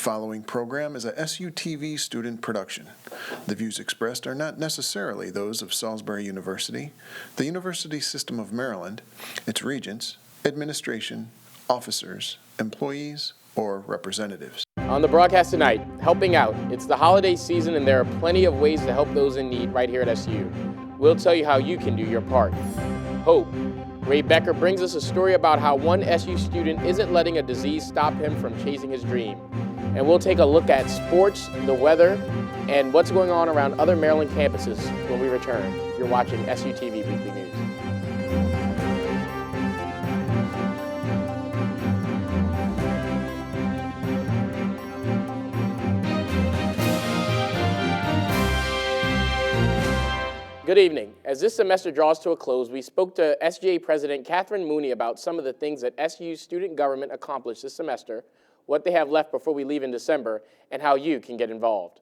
following program is a SUTV student production. The views expressed are not necessarily those of Salisbury University, the University System of Maryland, its regents, administration, officers, employees, or representatives. On the broadcast tonight, helping out. It's the holiday season and there are plenty of ways to help those in need right here at SU. We'll tell you how you can do your part. Hope. Ray Becker brings us a story about how one SU student isn't letting a disease stop him from chasing his dream. And we'll take a look at sports, the weather, and what's going on around other Maryland campuses when we return. You're watching SUTV Weekly News. Good evening. As this semester draws to a close, we spoke to SGA President Catherine Mooney about some of the things that SU student government accomplished this semester, what they have left before we leave in December, and how you can get involved.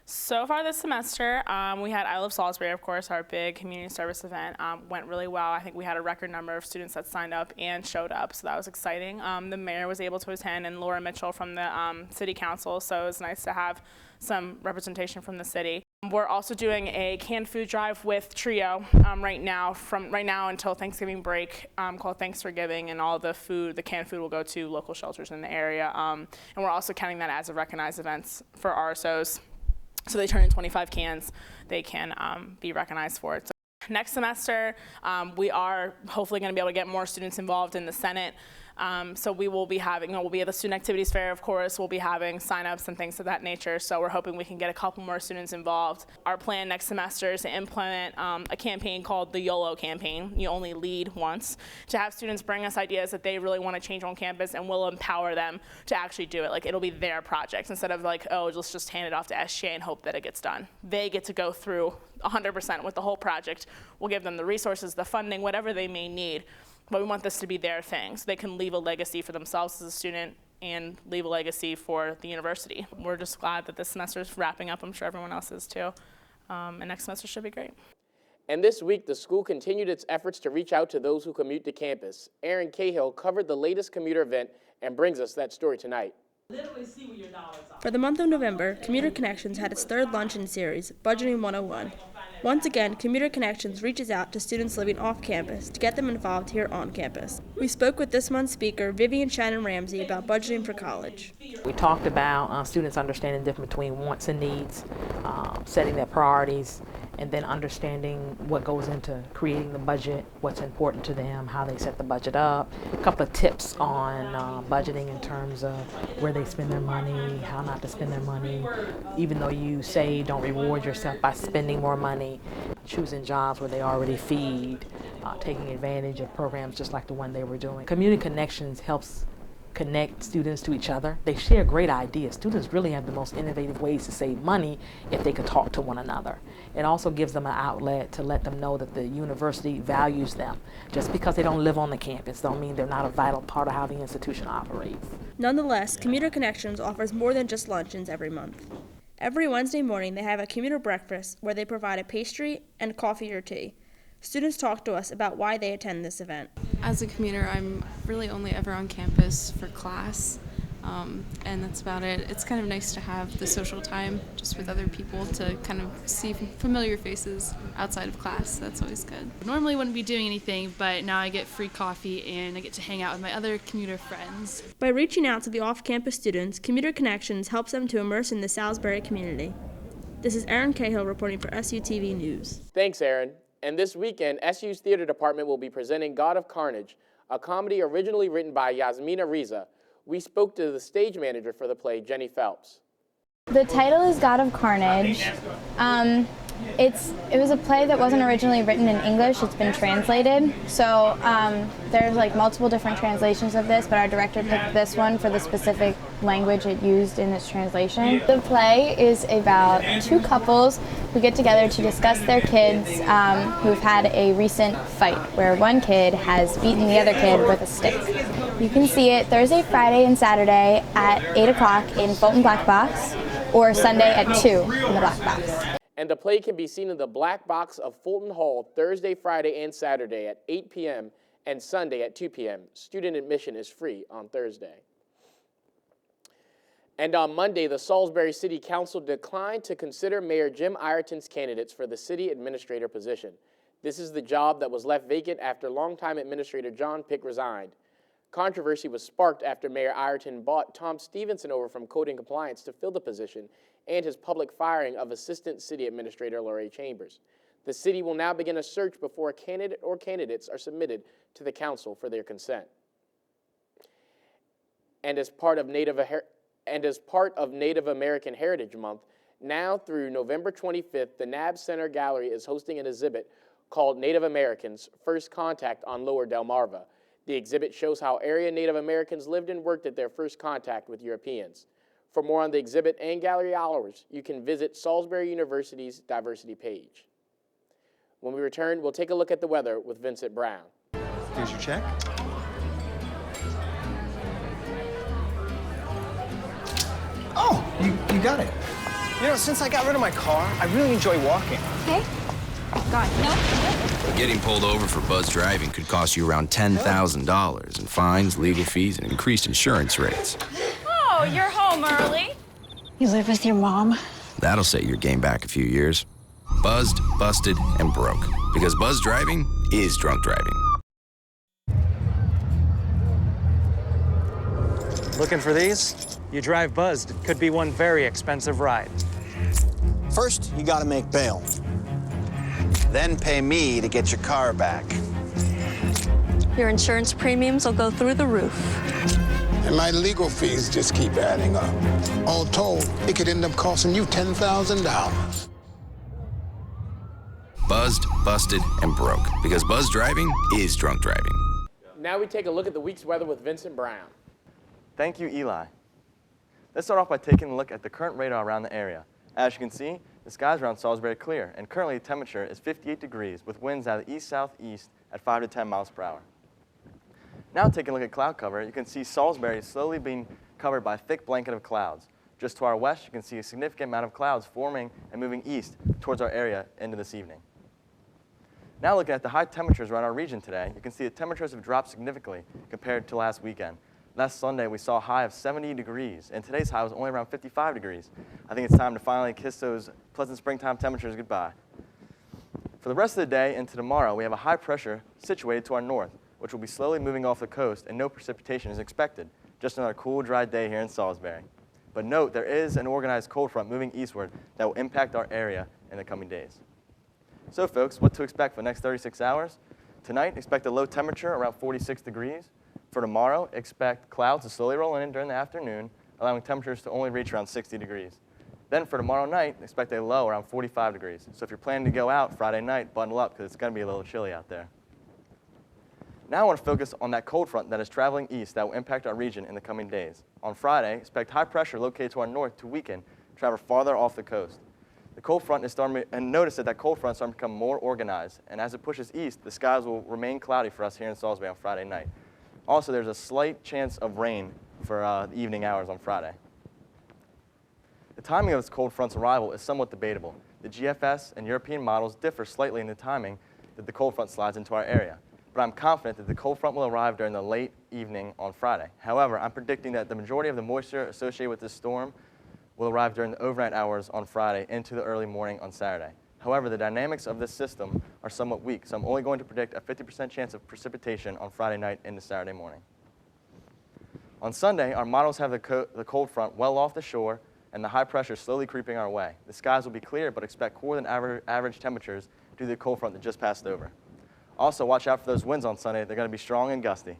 So far this semester, we had I Love Salisbury, of course, our big community service event. Went really well. I think we had a record number of students that signed up and showed up, so that was exciting. The mayor was able to attend, and Laura Mitchell from the city council, so it was nice to have some representation from the city. We're also doing a canned food drive with Trio right now until Thanksgiving break, called Thanks for Giving, and all the canned food will go to local shelters in the area. And we're also counting that as a recognized events for RSOs. So they turn in 25 cans, they can be recognized for it. So next semester, we are hopefully going to be able to get more students involved in the Senate. So we will be having, we'll be at the Student Activities Fair, of course. We'll be having sign-ups and things of that nature. So we're hoping we can get a couple more students involved. Our plan next semester is to implement a campaign called the YOLO campaign. You only lead once. To have students bring us ideas that they really want to change on campus, and we'll empower them to actually do it. Like, it'll be their project instead of like, oh, let's just hand it off to SGA and hope that it gets done. They get to go through 100% with the whole project. We'll give them the resources, the funding, whatever they may need. But we want this to be their thing, so they can leave a legacy for themselves as a student and leave a legacy for the university. We're just glad that this semester is wrapping up. I'm sure everyone else is too. And next semester should be great. And this week, the school continued its efforts to reach out to those who commute to campus. Aaron Cahill covered the latest commuter event and brings us that story tonight. For the month of November, Commuter Connections had its third luncheon series, Budgeting 101. Once again, Commuter Connections reaches out to students living off campus to get them involved here on campus. We spoke with this month's speaker, Vivian Shannon Ramsey, about budgeting for college. We talked about students understanding the difference between wants and needs, setting their priorities, and then understanding what goes into creating the budget, what's important to them, how they set the budget up. A couple of tips on budgeting in terms of where they spend their money, how not to spend their money. Even though you say don't reward yourself by spending more money, choosing jobs where they already feed, taking advantage of programs just like the one they were doing. Community Connections helps connect students to each other. They share great ideas. Students really have the most innovative ways to save money if they could talk to one another. It also gives them an outlet to let them know that the university values them. Just because they don't live on the campus don't mean they're not a vital part of how the institution operates. Nonetheless, Commuter Connections offers more than just luncheons every month. Every Wednesday morning, they have a commuter breakfast where they provide a pastry and coffee or tea. Students talk to us about why they attend this event. As a commuter, I'm really only ever on campus for class, and that's about it. It's kind of nice to have the social time just with other people to kind of see familiar faces outside of class. That's always good. Normally wouldn't be doing anything, but now I get free coffee and I get to hang out with my other commuter friends. By reaching out to the off-campus students, Commuter Connections helps them to immerse in the Salisbury community. This is Aaron Cahill reporting for SUTV News. Thanks, Aaron. And this weekend, SU's theater department will be presenting God of Carnage, a comedy originally written by Yasmina Riza. We spoke to the stage manager for the play, Jenny Phelps. The title is God of Carnage. It was a play that wasn't originally written in English. It's been translated. So there's like multiple different translations of this, but our director picked this one for the specific language it used in its translation. The play is about two couples who get together to discuss their kids who've had a recent fight where one kid has beaten the other kid with a stick. You can see it Thursday, Friday, and Saturday at 8 o'clock in Fulton Black Box, or Sunday at 2 in the Black Box. And the play can be seen in the Black Box of Fulton Hall Thursday, Friday, and Saturday at 8 p.m. and Sunday at 2 p.m. Student admission is free on Thursday. And on Monday, the Salisbury City Council declined to consider Mayor Jim Ireton's candidates for the city administrator position. This is the job that was left vacant after longtime administrator John Pick resigned. Controversy was sparked after Mayor Ireton bought Tom Stevenson over from Code and Compliance to fill the position and his public firing of Assistant City Administrator Lorraine Chambers. The city will now begin a search before a candidate or candidates are submitted to the council for their consent. And as part of Native American Heritage Month, now through November 25th, the NAB Center Gallery is hosting an exhibit called Native Americans, First Contact on Lower Delmarva. The exhibit shows how area Native Americans lived and worked at their first contact with Europeans. For more on the exhibit and gallery hours, you can visit Salisbury University's diversity page. When we return, we'll take a look at the weather with Vincent Brown. Here's your check. Oh, you got it. You know, since I got rid of my car, I really enjoy walking. Okay. God, no. Getting pulled over for buzz driving could cost you around $10,000 in fines, legal fees, and increased insurance rates. Oh, you're home early. You live with your mom? That'll set your game back a few years. Buzzed, busted, and broke. Because buzz driving is drunk driving. Looking for these? You drive buzzed. It could be one very expensive ride. First, you gotta make bail. Then pay me to get your car back. Your insurance premiums will go through the roof. And my legal fees just keep adding up. All told, it could end up costing you $10,000. Buzzed, busted, and broke. Because buzz driving is drunk driving. Now we take a look at the week's weather with Vincent Brown. Thank you, Eli. Let's start off by taking a look at the current radar around the area. As you can see, the skies around Salisbury are clear, and currently the temperature is 58 degrees with winds out of the east-southeast at 5 to 10 miles per hour. Now taking a look at cloud cover, you can see Salisbury slowly being covered by a thick blanket of clouds. Just to our west, you can see a significant amount of clouds forming and moving east towards our area into this evening. Now looking at the high temperatures around our region today, you can see the temperatures have dropped significantly compared to last weekend. Last Sunday, we saw a high of 70 degrees, and today's high was only around 55 degrees. I think it's time to finally kiss those pleasant springtime temperatures goodbye. For the rest of the day into tomorrow, we have a high pressure situated to our north, which will be slowly moving off the coast, and no precipitation is expected. Just another cool, dry day here in Salisbury. But note, there is an organized cold front moving eastward that will impact our area in the coming days. So folks, what to expect for the next 36 hours? Tonight, expect a low temperature around 46 degrees. For tomorrow, expect clouds to slowly roll in during the afternoon, allowing temperatures to only reach around 60 degrees. Then for tomorrow night, expect a low around 45 degrees. So if you're planning to go out Friday night, bundle up because it's going to be a little chilly out there. Now I want to focus on that cold front that is traveling east that will impact our region in the coming days. On Friday, expect high pressure located to our north to weaken, travel farther off the coast. The cold front is starting, and notice that cold front is starting to become more organized, and as it pushes east, the skies will remain cloudy for us here in Salisbury on Friday night. Also, there's a slight chance of rain for the evening hours on Friday. The timing of this cold front's arrival is somewhat debatable. The GFS and European models differ slightly in the timing that the cold front slides into our area, but I'm confident that the cold front will arrive during the late evening on Friday. However, I'm predicting that the majority of the moisture associated with this storm will arrive during the overnight hours on Friday into the early morning on Saturday. However, the dynamics of this system are somewhat weak, so I'm only going to predict a 50% chance of precipitation on Friday night into Saturday morning. On Sunday, our models have the cold front well off the shore and the high pressure slowly creeping our way. The skies will be clear, but expect cooler than average temperatures due to the cold front that just passed over. Also, watch out for those winds on Sunday. They're going to be strong and gusty.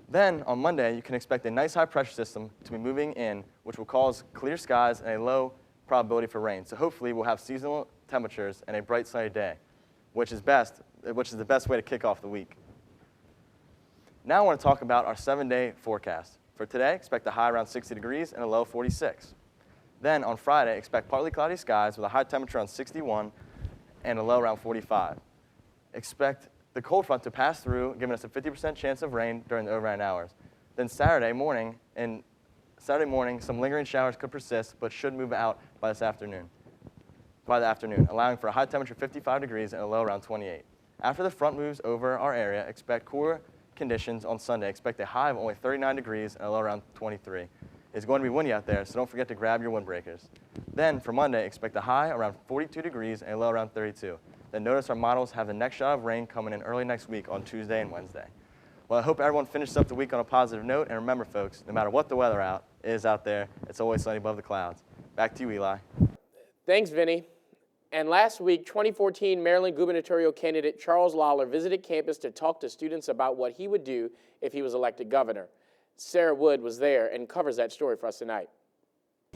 Then, on Monday, you can expect a nice high pressure system to be moving in, which will cause clear skies and a low probability for rain. So hopefully we'll have seasonal temperatures and a bright sunny day, which is the best way to kick off the week. Now I want to talk about our 7-day forecast. For today, expect a high around 60 degrees and a low 46. Then on Friday, expect partly cloudy skies with a high temperature around 61 and a low around 45. Expect the cold front to pass through, giving us a 50% chance of rain during the overnight hours. Then Saturday morning, some lingering showers could persist, but should move out by the afternoon, allowing for a high temperature of 55 degrees and a low around 28. After the front moves over our area, expect cooler conditions on Sunday. Expect a high of only 39 degrees and a low around 23. It's going to be windy out there, so don't forget to grab your windbreakers. Then for Monday, expect a high around 42 degrees and a low around 32. Then notice our models have the next shot of rain coming in early next week on Tuesday and Wednesday. Well, I hope everyone finishes up the week on a positive note, and remember, folks, no matter what the weather is out there, it's always sunny above the clouds. Back to you, Eli. Thanks, Vinny. And last week, 2014 Maryland gubernatorial candidate Charles Lawler visited campus to talk to students about what he would do if he was elected governor. Sarah Wood was there and covers that story for us tonight.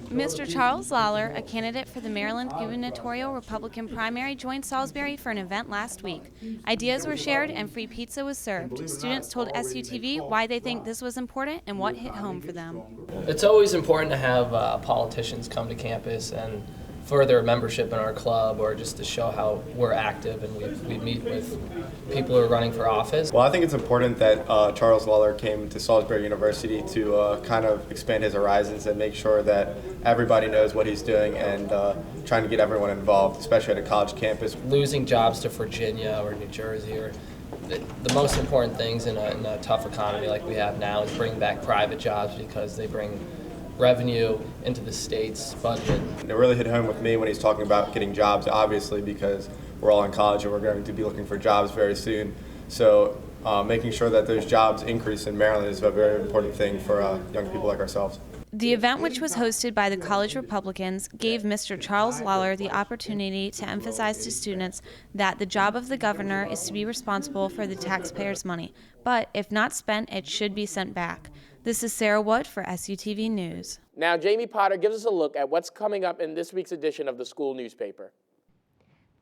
Mr. Charles Lawler, a candidate for the Maryland gubernatorial Republican primary, joined Salisbury for an event last week. Ideas were shared and free pizza was served. Students told SUTV why they think this was important and what hit home for them. It's always important to have politicians come to campus and further membership in our club, or just to show how we're active and we meet with people who are running for office. Well, I think it's important that Charles Lawler came to Salisbury University to kind of expand his horizons and make sure that everybody knows what he's doing, and trying to get everyone involved, especially at a college campus. Losing jobs to Virginia or New Jersey, or the most important things in a tough economy like we have now is bring back private jobs, because they bring revenue into the state's budget. It really hit home with me when he's talking about getting jobs, obviously, because we're all in college and we're going to be looking for jobs very soon. So making sure that those jobs increase in Maryland is a very important thing for young people like ourselves. The event, which was hosted by the college Republicans, gave Mr. Charles Lawler the opportunity to emphasize to students that the job of the governor is to be responsible for the taxpayers' money, but if not spent, it should be sent back. This is Sarah Wood for SUTV News. Now, Jamie Potter gives us a look at what's coming up in this week's edition of the school newspaper.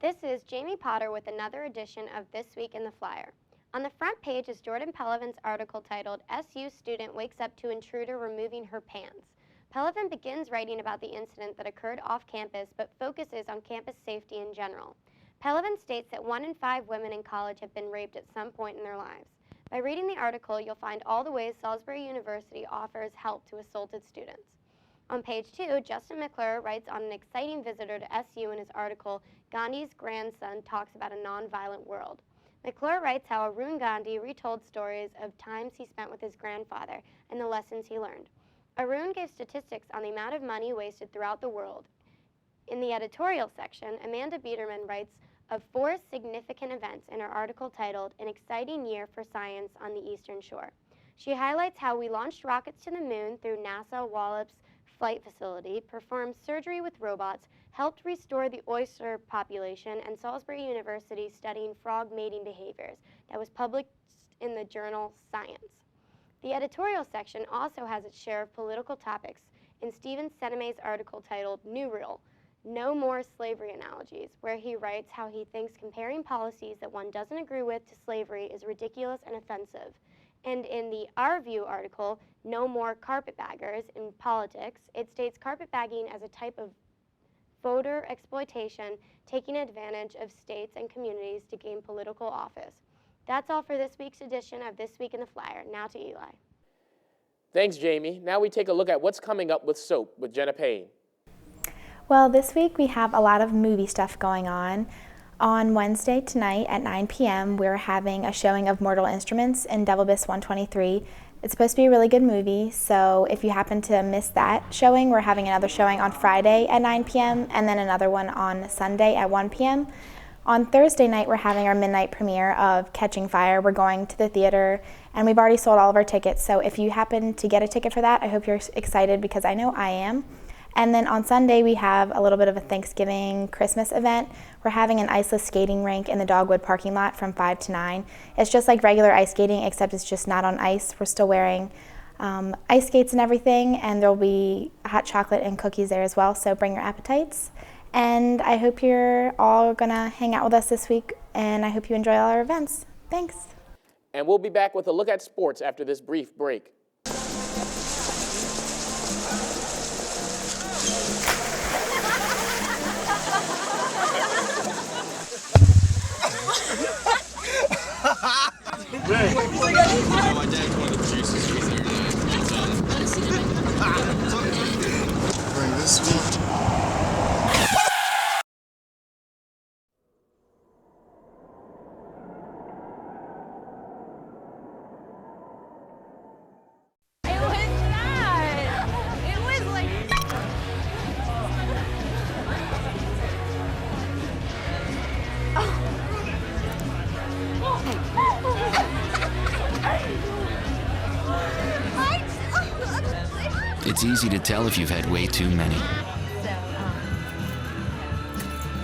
This is Jamie Potter with another edition of This Week in the Flyer. On the front page is Jordan Pelivan's article titled, "SU Student Wakes Up to Intruder Removing Her Pants." Pelivan begins writing about the incident that occurred off campus, but focuses on campus safety in general. Pelivan states that 1 in 5 women in college have been raped at some point in their lives. By reading the article, you'll find all the ways Salisbury University offers help to assaulted students. On page 2, Justin McClure writes on an exciting visitor to SU in his article, "Gandhi's Grandson Talks About a Nonviolent World." McClure writes how Arun Gandhi retold stories of times he spent with his grandfather and the lessons he learned. Arun gave statistics on the amount of money wasted throughout the world. In the editorial section, Amanda Biederman writes of 4 significant events in her article titled, "An Exciting Year for Science on the Eastern Shore." She highlights how we launched rockets to the moon through NASA Wallops Flight Facility, performed surgery with robots, helped restore the oyster population, and Salisbury University studying frog mating behaviors that was published in the journal Science. The editorial section also has its share of political topics in Stephen Seneme's article titled, "New Rule, No More Slavery Analogies," where he writes how he thinks comparing policies that one doesn't agree with to slavery is ridiculous and offensive. And in the Our View article, "No More Carpetbaggers in Politics," it states carpetbagging as a type of voter exploitation, taking advantage of states and communities to gain political office. That's all for this week's edition of This Week in the Flyer. Now to Eli. Thanks, Jamie. Now we take a look at what's coming up with SOAP with Jenna Payne. Well, this week we have a lot of movie stuff going on. On Wednesday tonight at 9 p.m., we're having a showing of Mortal Instruments in Devil Abyss 123. It's supposed to be a really good movie, so if you happen to miss that showing, we're having another showing on Friday at 9 p.m. and then another one on Sunday at 1 p.m. On Thursday night, we're having our midnight premiere of Catching Fire. We're going to the theater, and we've already sold all of our tickets, so if you happen to get a ticket for that, I hope you're excited because I know I am. And then on Sunday, we have a little bit of a Thanksgiving Christmas event. We're having an iceless skating rink in the Dogwood parking lot from 5 to 9. It's just like regular ice skating, except it's just not on ice. We're still wearing ice skates and everything, and there'll be hot chocolate and cookies there as well, so bring your appetites. And I hope you're all gonna hang out with us this week, and I hope you enjoy all our events. Thanks. And we'll be back with a look at sports after this brief break. My dad's one of the producers who was there tonight. Bring this week. It's easy to tell if you've had way too many.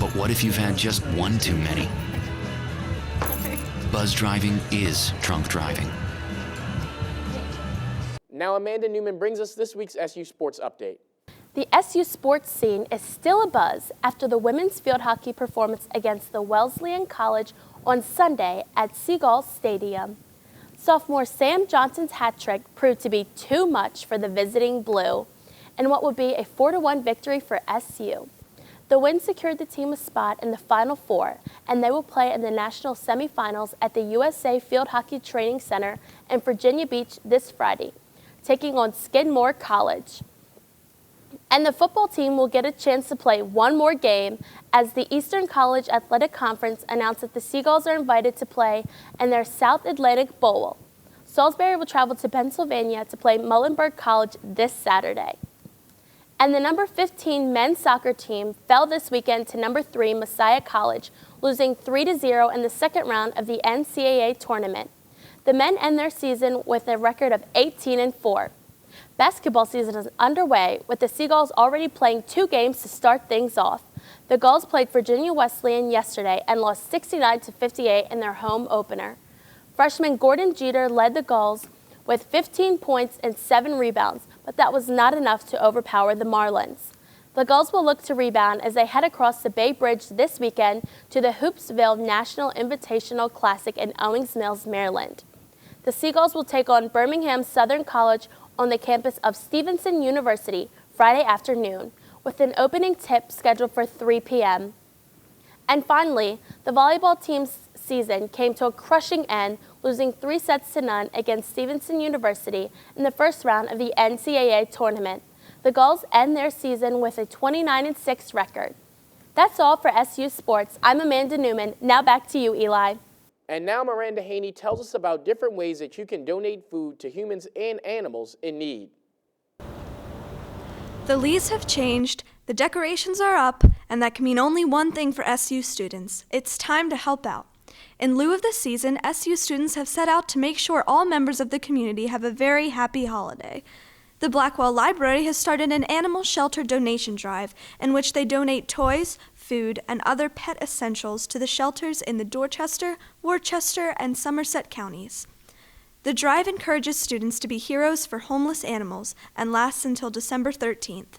But what if you've had just one too many? Buzz driving is drunk driving. Now Amanda Newman brings us this week's SU Sports Update. The SU sports scene is still abuzz after the women's field hockey performance against the Wesleyan College on Sunday at Seagull Stadium. Sophomore Sam Johnson's hat trick proved to be too much for the visiting Blue, in what would be a 4-1 victory for SU. The win secured the team a spot in the Final Four, and they will play in the national semifinals at the USA Field Hockey Training Center in Virginia Beach this Friday, taking on Skidmore College. And the football team will get a chance to play one more game as the Eastern College Athletic Conference announced that the Seagulls are invited to play in their South Atlantic Bowl. Salisbury will travel to Pennsylvania to play Muhlenberg College this Saturday. And the number 15 men's soccer team fell this weekend to number 3 Messiah College, losing 3-0 in the second round of the NCAA tournament. The men end their season with a record of 18-4. Basketball season is underway, with the Seagulls already playing 2 games to start things off. The Gulls played Virginia Wesleyan yesterday and lost 69-58 in their home opener. Freshman Gordon Jeter led the Gulls with 15 points and 7 rebounds, but that was not enough to overpower the Marlins. The Gulls will look to rebound as they head across the Bay Bridge this weekend to the Hoopsville National Invitational Classic in Owings Mills, Maryland. The Seagulls will take on Birmingham Southern College on the campus of Stevenson University Friday afternoon, with an opening tip scheduled for 3 p.m. And finally, the volleyball team's season came to a crushing end, losing 3-0 against Stevenson University in the first round of the NCAA tournament. The Gulls end their season with a 29-6 record. That's all for SU Sports. I'm Amanda Newman. Now back to you, Eli. And now Miranda Haney tells us about different ways that you can donate food to humans and animals in need. The leaves have changed, the decorations are up, and that can mean only one thing for SU students. It's time to help out. In lieu of this season, SU students have set out to make sure all members of the community have a very happy holiday. The Blackwell Library has started an animal shelter donation drive in which they donate toys, food, and other pet essentials to the shelters in the Dorchester, Worcester, and Somerset counties. The drive encourages students to be heroes for homeless animals and lasts until December 13th.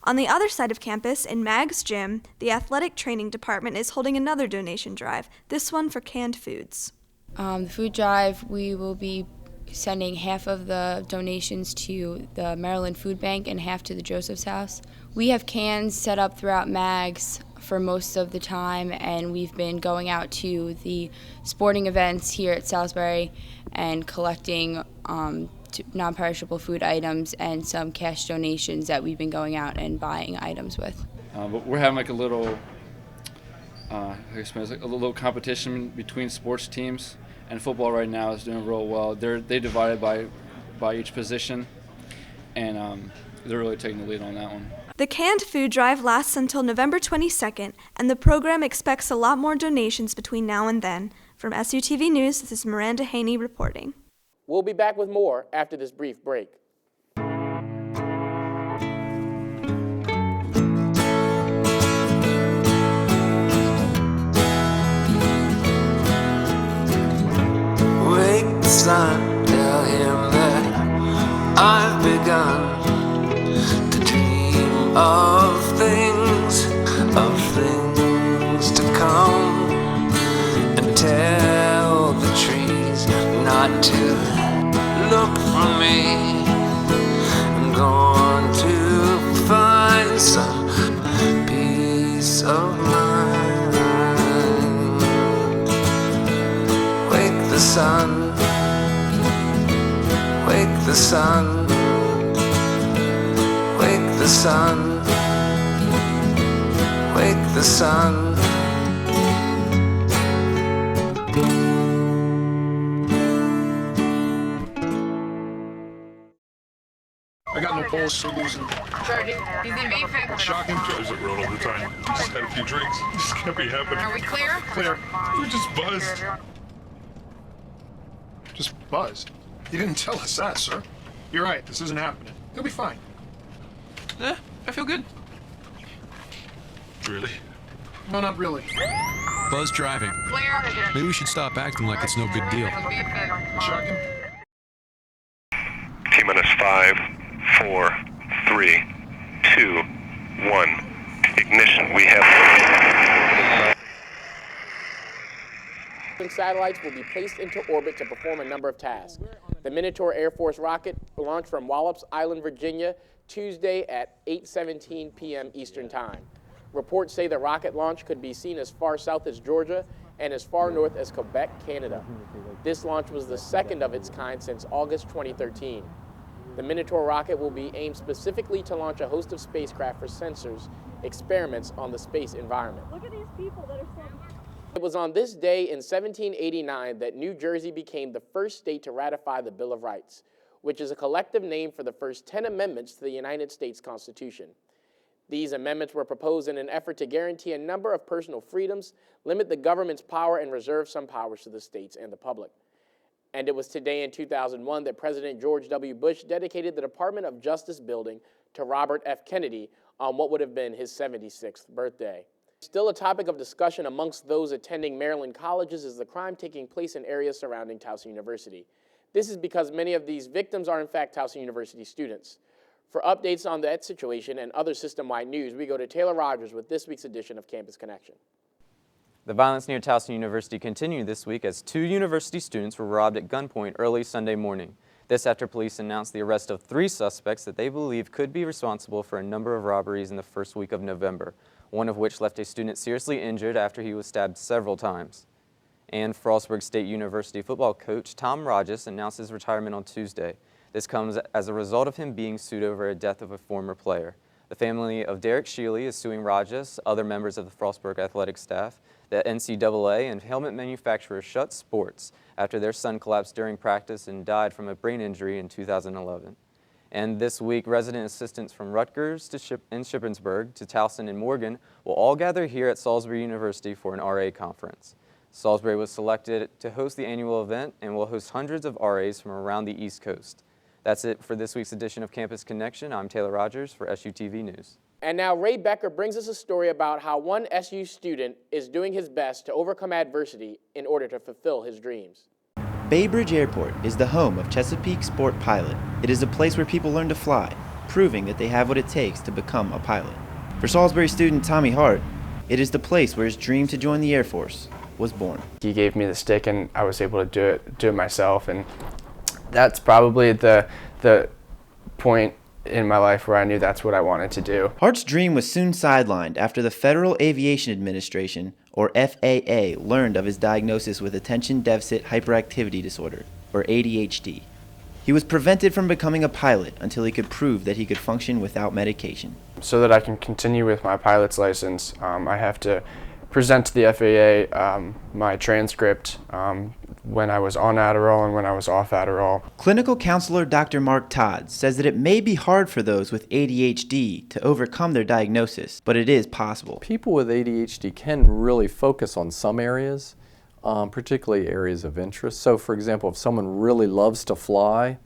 On the other side of campus, in Mag's gym, the athletic training department is holding another donation drive, this one for canned foods. The food drive, we will be sending half of the donations to the Maryland Food Bank and half to the Joseph's House. We have cans set up throughout Mag's for most of the time, and we've been going out to the sporting events here at Salisbury and collecting non-perishable food items and some cash donations that we've been going out and buying items with. But we're having like a little, I guess like a little competition between sports teams, and football right now is doing real well. They divided by each position, and they're really taking the lead on that one. The canned food drive lasts until November 22nd, and the program expects a lot more donations between now and then. From SUTV News, this is Miranda Haney reporting. We'll be back with more after this brief break. Wake the sun, tell him that I've begun to dream of things to come, and tell the trees not to look for me. I'm going to find some peace of mind. Wake the sun, wake the sun, wake the sun, wake the sun. I got no pulse, so losing. Sergeant, he's in VFib. Shocking. Is it real overtime? Just had a few drinks. This can't be happening. Are we clear? Clear. We're just buzzed. Just buzzed? You didn't tell us that, sir. You're right, this isn't happening. He'll be fine. I feel good. Really? No, not really. Buzz driving. Maybe we should stop acting like it's no big deal. Chugging. T-minus 5, 4, 3, 2, 1. Ignition. We have... Satellites will be placed into orbit to perform a number of tasks. The Minotaur Air Force rocket launched from Wallops Island, Virginia, Tuesday at 8:17 p.m. Eastern Time. Reports say the rocket launch could be seen as far south as Georgia and as far north as Quebec, Canada. This launch was the second of its kind since August 2013. The Minotaur rocket will be aimed specifically to launch a host of spacecraft for sensors, experiments on the space environment. Look at these people that are so... It was on this day in 1789 that New Jersey became the first state to ratify the Bill of Rights, which is a collective name for the first 10 amendments to the United States Constitution. These amendments were proposed in an effort to guarantee a number of personal freedoms, limit the government's power, and reserve some powers to the states and the public. And it was today in 2001 that President George W. Bush dedicated the Department of Justice building to Robert F. Kennedy on what would have been his 76th birthday. Still a topic of discussion amongst those attending Maryland colleges is the crime taking place in areas surrounding Towson University. This is because many of these victims are in fact Towson University students. For updates on that situation and other system-wide news, we go to Taylor Rogers with this week's edition of Campus Connection. The violence near Towson University continued this week as 2 university students were robbed at gunpoint early Sunday morning. This after police announced the arrest of 3 suspects that they believe could be responsible for a number of robberies in the first week of November, one of which left a student seriously injured after he was stabbed several times. And Frostburg State University football coach Tom Rogers announced his retirement on Tuesday. This comes as a result of him being sued over a death of a former player. The family of Derek Shealy is suing Rogers, other members of the Frostburg athletic staff, the NCAA, and helmet manufacturer Schutt Sports after their son collapsed during practice and died from a brain injury in 2011. And this week, resident assistants from Rutgers in Shippensburg to Towson and Morgan will all gather here at Salisbury University for an RA conference. Salisbury was selected to host the annual event and will host hundreds of RAs from around the East Coast. That's it for this week's edition of Campus Connection. I'm Taylor Rogers for SUTV News. And now Ray Becker brings us a story about how one SU student is doing his best to overcome adversity in order to fulfill his dreams. Bay Bridge Airport is the home of Chesapeake Sport Pilot. It is a place where people learn to fly, proving that they have what it takes to become a pilot. For Salisbury student Tommy Hart, it is the place where his dream to join the Air Force was born. He gave me the stick and I was able to do it myself, and that's probably the point in my life where I knew that's what I wanted to do. Hart's dream was soon sidelined after the Federal Aviation Administration, or FAA, learned of his diagnosis with Attention Deficit Hyperactivity Disorder, or ADHD. He was prevented from becoming a pilot until he could prove that he could function without medication. So that I can continue with my pilot's license, I have to present to the FAA my transcript when I was on Adderall and when I was off Adderall. Clinical counselor Dr. Mark Todd says that it may be hard for those with ADHD to overcome their diagnosis, but it is possible. People with ADHD can really focus on some areas, particularly areas of interest. So for example, if someone really loves to fly,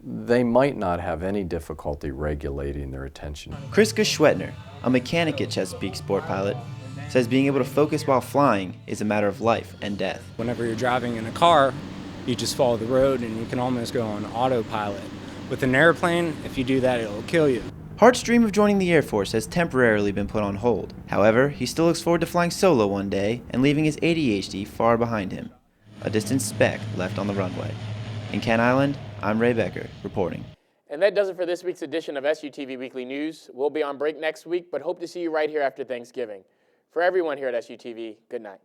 they might not have any difficulty regulating their attention. Kriska Schwetner, a mechanic at Chesapeake Sport Pilot, says being able to focus while flying is a matter of life and death. Whenever you're driving in a car, you just follow the road and you can almost go on autopilot. With an airplane, if you do that, it'll kill you. Hart's dream of joining the Air Force has temporarily been put on hold. However, he still looks forward to flying solo one day and leaving his ADHD far behind him, a distant speck left on the runway. In Kent Island, I'm Ray Becker, reporting. And that does it for this week's edition of SUTV Weekly News. We'll be on break next week, but hope to see you right here after Thanksgiving. For everyone here at SUTV, good night.